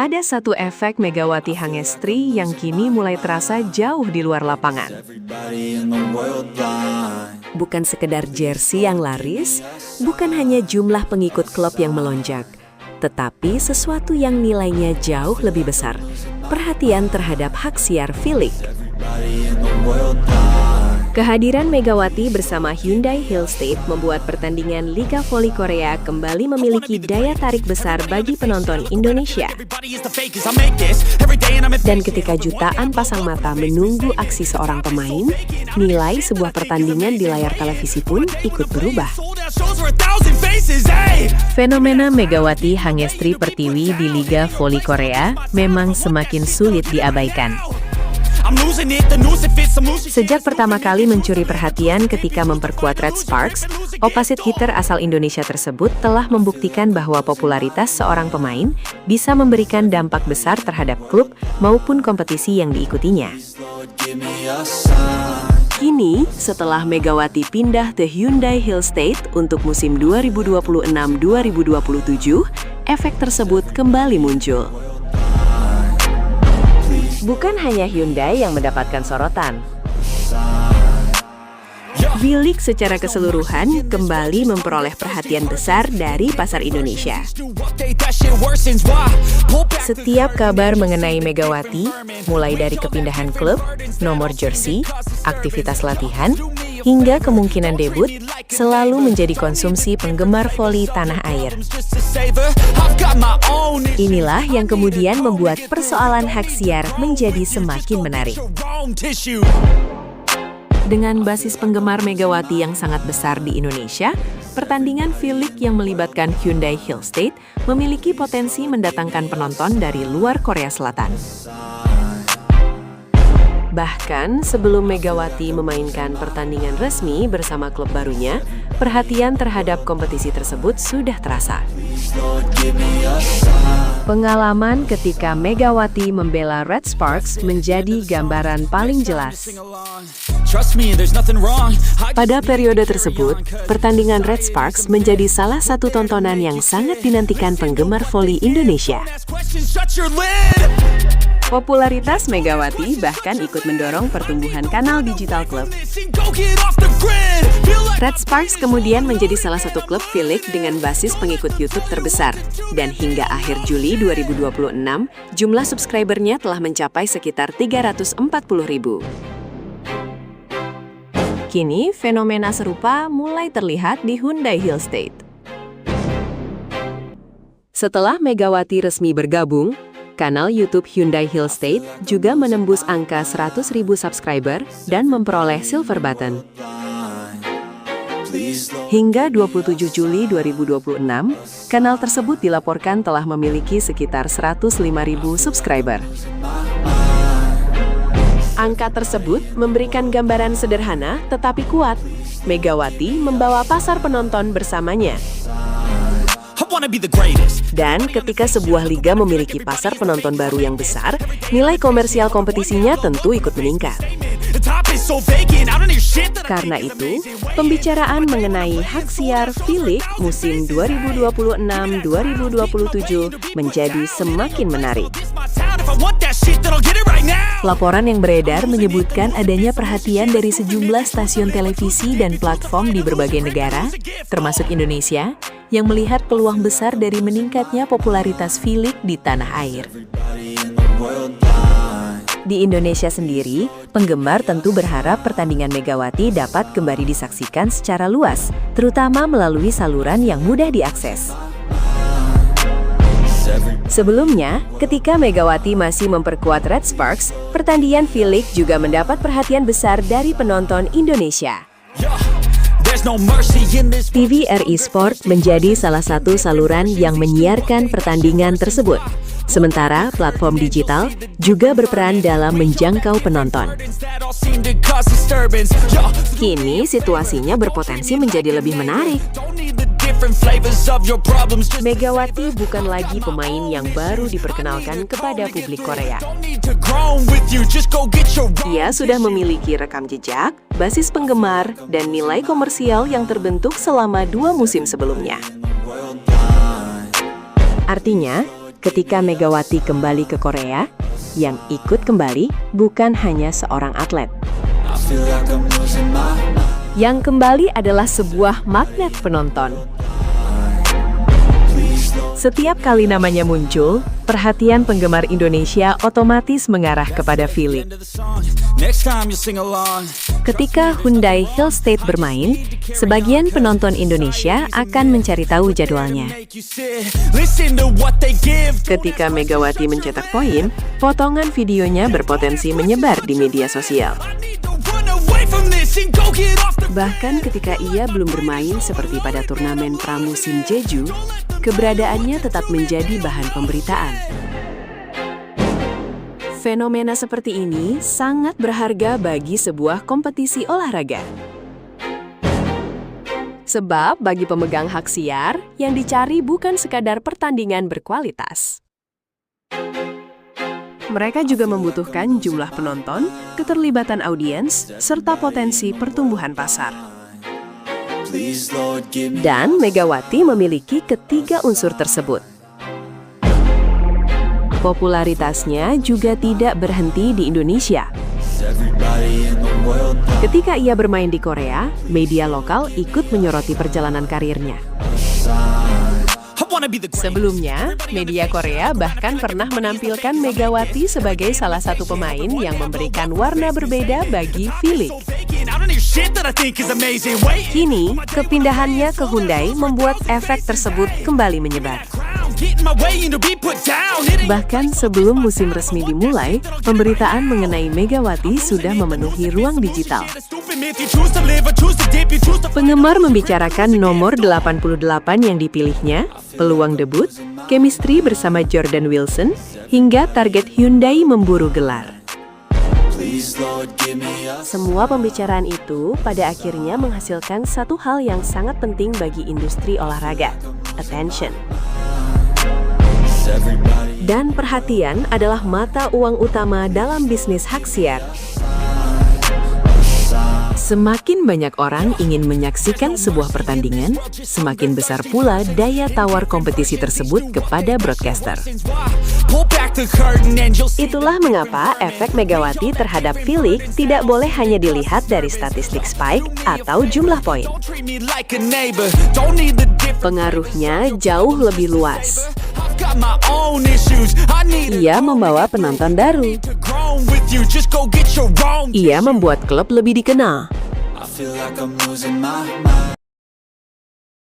Ada satu efek Megawati Hangestri yang kini mulai terasa jauh di luar lapangan. Bukan sekedar jersey yang laris, bukan hanya jumlah pengikut klub yang melonjak, tetapi sesuatu yang nilainya jauh lebih besar, perhatian terhadap hak siar V-League. Kehadiran Megawati bersama Hyundai Hillstate membuat pertandingan Liga Voli Korea kembali memiliki daya tarik besar bagi penonton Indonesia. Dan ketika jutaan pasang mata menunggu aksi seorang pemain, nilai sebuah pertandingan di layar televisi pun ikut berubah. Fenomena Megawati Hangestri Pertiwi di Liga Voli Korea memang semakin sulit diabaikan. Sejak pertama kali mencuri perhatian ketika memperkuat Red Sparks, opposite hitter asal Indonesia tersebut telah membuktikan bahwa popularitas seorang pemain bisa memberikan dampak besar terhadap klub maupun kompetisi yang diikutinya. Kini, setelah Megawati pindah ke Hyundai Hillstate untuk musim 2026-2027, efek tersebut kembali muncul. Bukan hanya Hyundai yang mendapatkan sorotan. V-League secara keseluruhan kembali memperoleh perhatian besar dari pasar Indonesia. Setiap kabar mengenai Megawati, mulai dari kepindahan klub, nomor jersey, aktivitas latihan, hingga kemungkinan debut, selalu menjadi konsumsi penggemar voli tanah air. Inilah yang kemudian membuat persoalan hak siar menjadi semakin menarik. Dengan basis penggemar Megawati yang sangat besar di Indonesia, pertandingan V-League yang melibatkan Hyundai Hillstate memiliki potensi mendatangkan penonton dari luar Korea Selatan. Bahkan sebelum Megawati memainkan pertandingan resmi bersama klub barunya, perhatian terhadap kompetisi tersebut sudah terasa. Pengalaman ketika Megawati membela Red Sparks menjadi gambaran paling jelas. Pada periode tersebut, pertandingan Red Sparks menjadi salah satu tontonan yang sangat dinantikan penggemar voli Indonesia. Popularitas Megawati bahkan ikut mendorong pertumbuhan kanal digital klub. Red Sparks kemudian menjadi salah satu klub V-League dengan basis pengikut YouTube terbesar. Dan hingga akhir Juli 2026, jumlah subscribernya telah mencapai sekitar 340.000. Kini, fenomena serupa mulai terlihat di Hyundai Hillstate. Setelah Megawati resmi bergabung, kanal YouTube Hyundai Hillstate juga menembus angka 100.000 subscriber dan memperoleh silver button. Hingga 27 Juli 2026, kanal tersebut dilaporkan telah memiliki sekitar 105.000 subscriber. Angka tersebut memberikan gambaran sederhana tetapi kuat. Megawati membawa pasar penonton bersamanya. Dan ketika sebuah liga memiliki pasar penonton baru yang besar, nilai komersial kompetisinya tentu ikut meningkat. Karena itu, pembicaraan mengenai hak siar V-League musim 2026-2027 menjadi semakin menarik. Laporan yang beredar menyebutkan adanya perhatian dari sejumlah stasiun televisi dan platform di berbagai negara, termasuk Indonesia, yang melihat peluang besar dari meningkatnya popularitas V-League di tanah air. Di Indonesia sendiri, penggemar tentu berharap pertandingan Megawati dapat kembali disaksikan secara luas, terutama melalui saluran yang mudah diakses. Sebelumnya, ketika Megawati masih memperkuat Red Sparks, pertandingan V-League juga mendapat perhatian besar dari penonton Indonesia. TVRI Sport menjadi salah satu saluran yang menyiarkan pertandingan tersebut. Sementara platform digital juga berperan dalam menjangkau penonton. Kini situasinya berpotensi menjadi lebih menarik. Megawati bukan lagi pemain yang baru diperkenalkan kepada publik Korea. Ia sudah memiliki rekam jejak, basis penggemar, dan nilai komersial yang terbentuk selama 2 musim sebelumnya. Artinya, Ketika Megawati kembali ke Korea, yang ikut kembali bukan hanya seorang atlet. Yang kembali adalah sebuah magnet penonton. Setiap kali namanya muncul, perhatian penggemar Indonesia otomatis mengarah kepada Felix. Ketika Hyundai Hillstate bermain, sebagian penonton Indonesia akan mencari tahu jadwalnya. Ketika Megawati mencetak poin, potongan videonya berpotensi menyebar di media sosial. Bahkan ketika ia belum bermain seperti pada turnamen pramusim Jeju, keberadaannya tetap menjadi bahan pemberitaan. Fenomena seperti ini sangat berharga bagi sebuah kompetisi olahraga. Sebab bagi pemegang hak siar, yang dicari bukan sekadar pertandingan berkualitas. Mereka juga membutuhkan jumlah penonton, keterlibatan audiens, serta potensi pertumbuhan pasar. Dan Megawati memiliki ketiga unsur tersebut. Popularitasnya juga tidak berhenti di Indonesia. Ketika ia bermain di Korea, media lokal ikut menyoroti perjalanan karirnya. Sebelumnya, media Korea bahkan pernah menampilkan Megawati sebagai salah satu pemain yang memberikan warna berbeda bagi Felix. Kini, kepindahannya ke Hyundai membuat efek tersebut kembali menyebar. Bahkan sebelum musim resmi dimulai, pemberitaan mengenai Megawati sudah memenuhi ruang digital. Penggemar membicarakan nomor 88 yang dipilihnya, peluang debut, chemistry bersama Jordan Wilson, hingga target Hyundai memburu gelar. Semua pembicaraan itu pada akhirnya menghasilkan satu hal yang sangat penting bagi industri olahraga, attention. Dan perhatian adalah mata uang utama dalam bisnis hak siar. Semakin banyak orang ingin menyaksikan sebuah pertandingan, semakin besar pula daya tawar kompetisi tersebut kepada broadcaster. Itulah mengapa efek Megawati terhadap Felix tidak boleh hanya dilihat dari statistik spike atau jumlah poin. Pengaruhnya jauh lebih luas. Ia membawa penonton baru. Ia membuat klub lebih dikenal.